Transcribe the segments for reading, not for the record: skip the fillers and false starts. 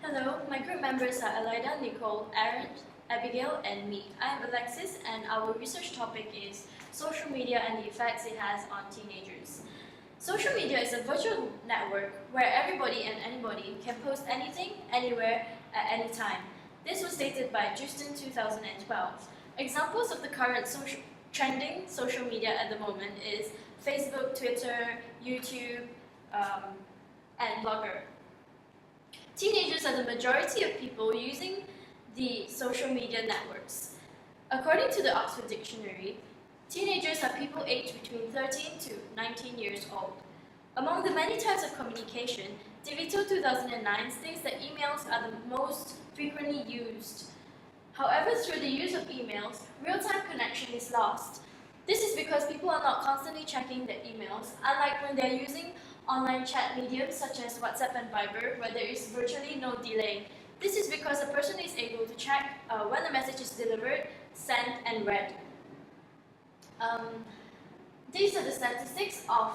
Hello, my group members are Elida, Nicole, Aaron, Abigail, and me. I am Alexis, and our research topic is social media and the effects it has on teenagers. Social media is a virtual network where everybody and anybody can post anything, anywhere, at any time. This was stated by Justin 2012. Examples of the current trending social media at the moment is Facebook, Twitter, YouTube, and Blogger. Teenagers are the majority of people using the social media networks. According to the Oxford Dictionary, teenagers are people aged between 13 to 19 years old. Among the many types of communication, DeVito 2009 states that emails are the most frequently used. However, through the use of emails, real-time connection is lost. This is because people are not constantly checking their emails, unlike when they're using online chat mediums such as WhatsApp and Viber, where there is virtually no delay. This is because a person is able to check when a message is delivered, sent, and read. These are the statistics of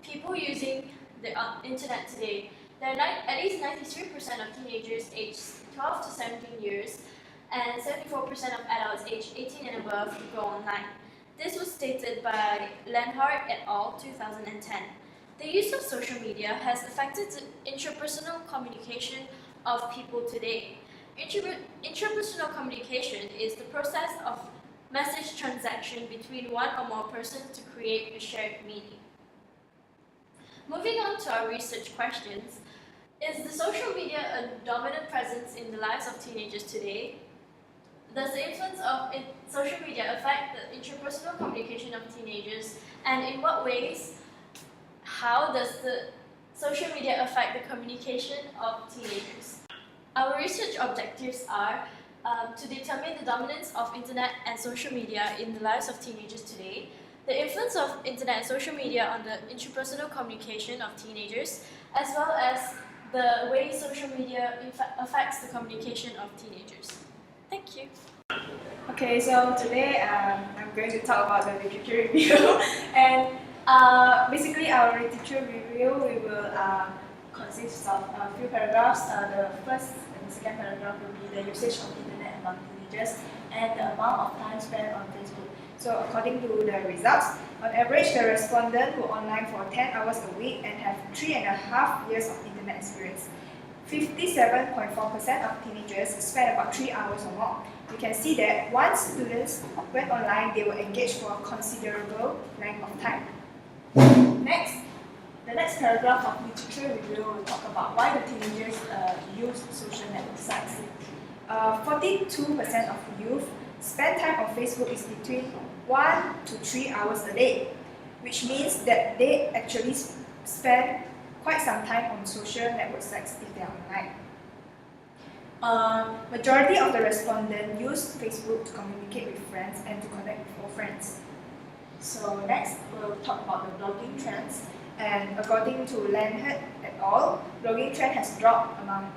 people using the internet today. There are at least 93% of teenagers aged 12 to 17 years, and 74% of adults aged 18 and above who go online. This was stated by Lenhart et al. 2010. The use of social media has affected the intrapersonal communication of people today. Intrapersonal communication is the process of message transaction between one or more persons to create a shared meaning. Moving on to our research questions, is the social media a dominant presence in the lives of teenagers today? Does the influence of social media affect the intrapersonal communication of teenagers, and in what ways? How does the social media affect the communication of teenagers? Our research objectives are to determine the dominance of internet and social media in the lives of teenagers today, the influence of internet and social media on the interpersonal communication of teenagers, as well as the way social media affects the communication of teenagers. Thank you. Okay, so today I'm going to talk about the literature review and basically our literature review will consist of a few paragraphs. The first and the second paragraph will be the usage of internet among teenagers and the amount of time spent on Facebook. So according to the results, on average the respondents go online for 10 hours a week and have 3.5 years of internet experience. 57.4% of teenagers spend about 3 hours or more. You can see that once students went online, they will engage for a considerable length of time. Next, the next paragraph of literature review will talk about why the teenagers use social network sites. 42% of youth spend time on Facebook is between 1 to 3 hours a day, which means that they actually spend quite some time on social network sites if they are online. Majority of the respondents use Facebook to communicate with friends and to connect with old friends. So next, we'll talk about the blogging trends. And according to Lenhart et al., blogging trend has dropped among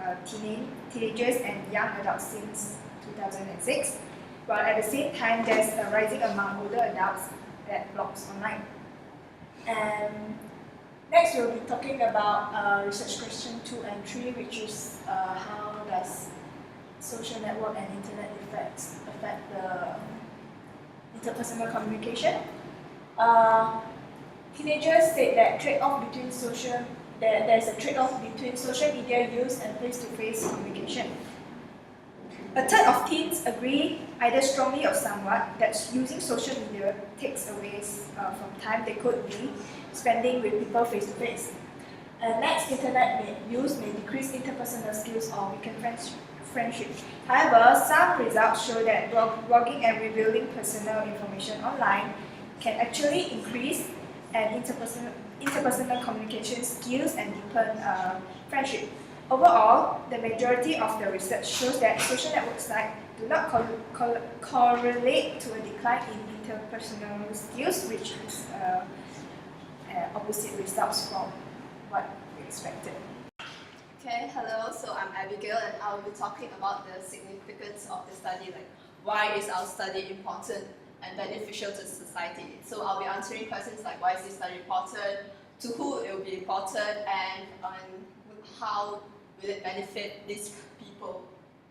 teenagers and young adults since 2006, while at the same time there's a rising among older adults that blogs online. And next, we'll be talking about research question 2 and 3, which is how does social network and internet effects affect the interpersonal communication. Teenagers state that there's a trade-off between social media use and face-to-face communication. A third of teens agree, either strongly or somewhat, that using social media takes away from time they could be spending with people face-to-face. Next, internet use may decrease interpersonal skills or weaken friendship. However, some results show that blogging and revealing personal information online can actually increase interpersonal communication skills and deepen friendship. Overall, the majority of the research shows that social network sites do not correlate to a decline in interpersonal skills, which is opposite results from what we expected. Okay, hello, so I'm Abigail and I'll be talking about the significance of the study, like why is our study important and beneficial to society. So I'll be answering questions like why is this study important, to who it will be important, and on how will it benefit these people?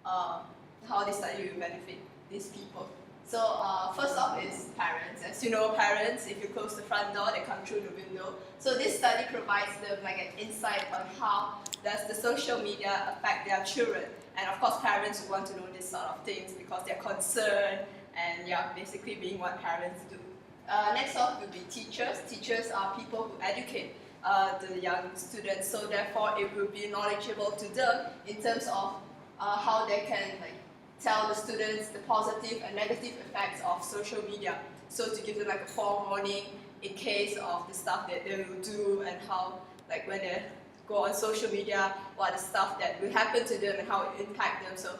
How this study will benefit these people. So first off is parents. As you know, parents, if you close the front door, they come through the window. So this study provides them like an insight on how does the social media affect their children. And of course, parents will want to know this sort of things because they're concerned and basically being what parents do. Next off will be teachers. Teachers are people who educate the young students, so therefore it will be knowledgeable to them in terms of how they can tell the students the positive and negative effects of social media. So to give them a forewarning in case of the stuff that they will do and how when they go on social media, what the stuff that will happen to them and how it impact them. So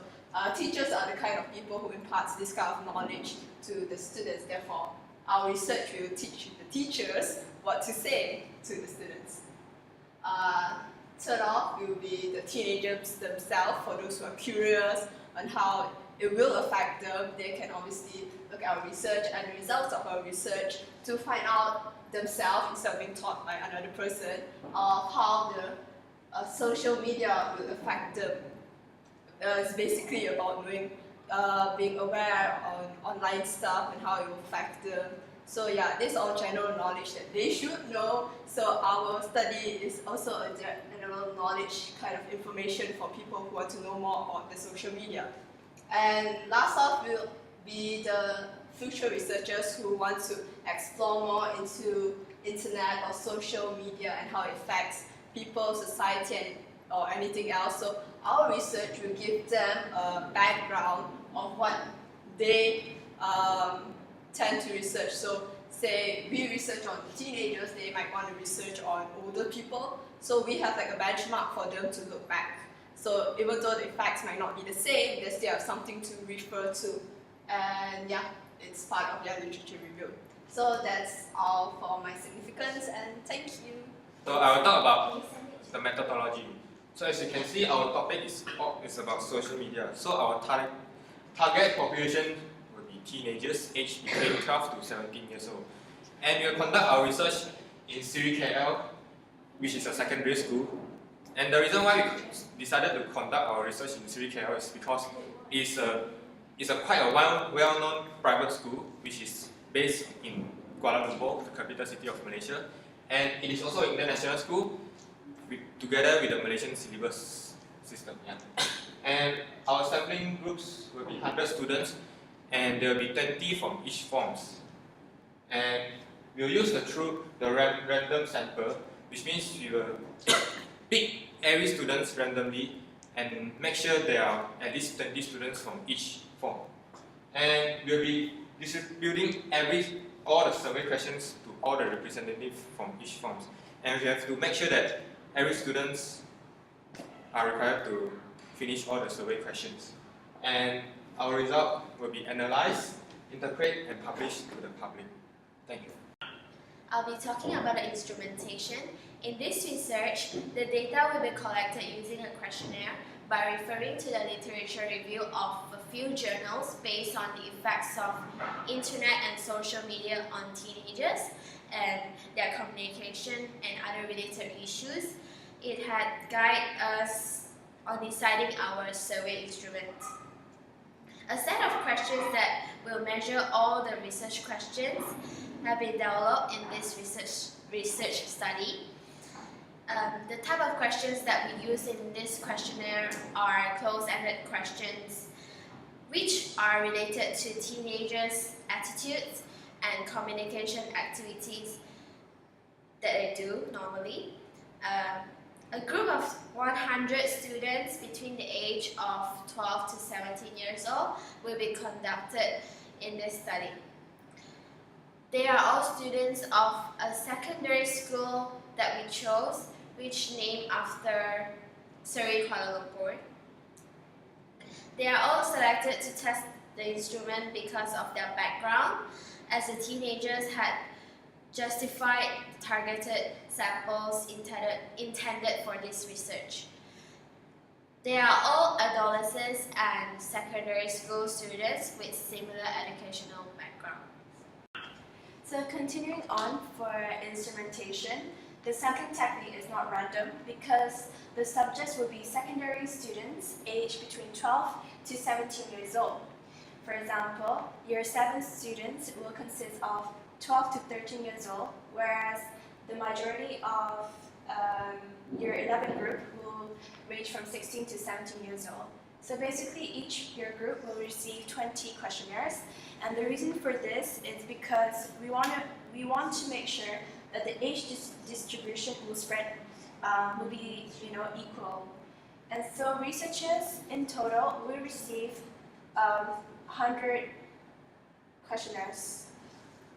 teachers are the kind of people who imparts this kind of knowledge to the students. Therefore, our research will teach the teachers what to say to the students. Third off will be the teenagers themselves. For those who are curious on how it will affect them, they can obviously look at our research and the results of our research to find out themselves, instead of being taught by another person, of how the social media will affect them. It's basically about knowing, being aware on online stuff and how it will affect them. So this is all general knowledge that they should know. So our study is also a general knowledge kind of information for people who want to know more about the social media. And last off will be the future researchers who want to explore more into internet or social media and how it affects people, society, or anything else. So our research will give them a background of what they tend to research. So say we research on teenagers, they might want to research on older people. So we have a benchmark for them to look back. So even though the facts might not be the same, they still have something to refer to. And it's part of their literature review. So that's all for my significance, and thank you. So I will talk about the methodology. So as you can see, our topic is about social media. So our target population will be teenagers aged between 12 to 17 years old. And we will conduct our research in Siri KL, which is a secondary school. And the reason why we decided to conduct our research in Siri KL is because it's quite a well-known private school, which is based in Kuala Lumpur, the capital city of Malaysia. And it is also an international school, together with the Malaysian syllabus system. And our sampling groups will be 100 students, and there will be 20 from each forms. And we'll use the random sample, which means we will pick every student randomly and make sure there are at least 20 students from each form. And we'll be distributing all the survey questions to all the representatives from each form. And we have to make sure that every students are required to finish all the survey questions. And our result will be analyzed, interpreted, and published to the public. Thank you. I'll be talking about the instrumentation. In this research, the data will be collected using a questionnaire by referring to the literature review of a few journals based on the effects of internet and social media on teenagers and their communication and other related issues. It had guided us on deciding our survey instrument. A set of questions that will measure all the research questions have been developed in this research study. The type of questions that we use in this questionnaire are closed-ended questions, which are related to teenagers' attitudes and communication activities that they do normally. A group of 100 students between the age of 12 to 17 years old will be conducted in this study. They are all students of a secondary school that we chose, which named after Seri Kuala Lumpur. They are all selected to test the instrument because of their background, as the teenagers had justified targeted samples intended for this research. They are all adolescents and secondary school students with similar educational background. So continuing on for instrumentation, The second technique is not random because the subjects will be secondary students aged between 12 to 17 years old. For example, year 7 students will consist of 12 to 13 years old, whereas the majority of year 11 group will range from 16 to 17 years old. So basically each year group will receive 20 questionnaires, and the reason for this is because we want to make sure that the age distribution will spread will be equal. And so researchers in total will receive 100 questionnaires.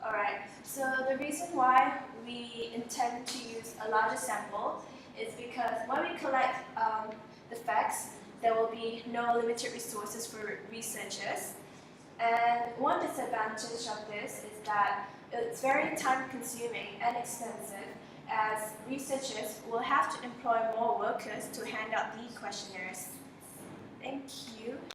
Alright, so the reason why we intend to use a larger sample is because when we collect the facts, there will be no limited resources for researchers. And one disadvantage of this is that it's very time consuming and expensive, as researchers will have to employ more workers to hand out these questionnaires.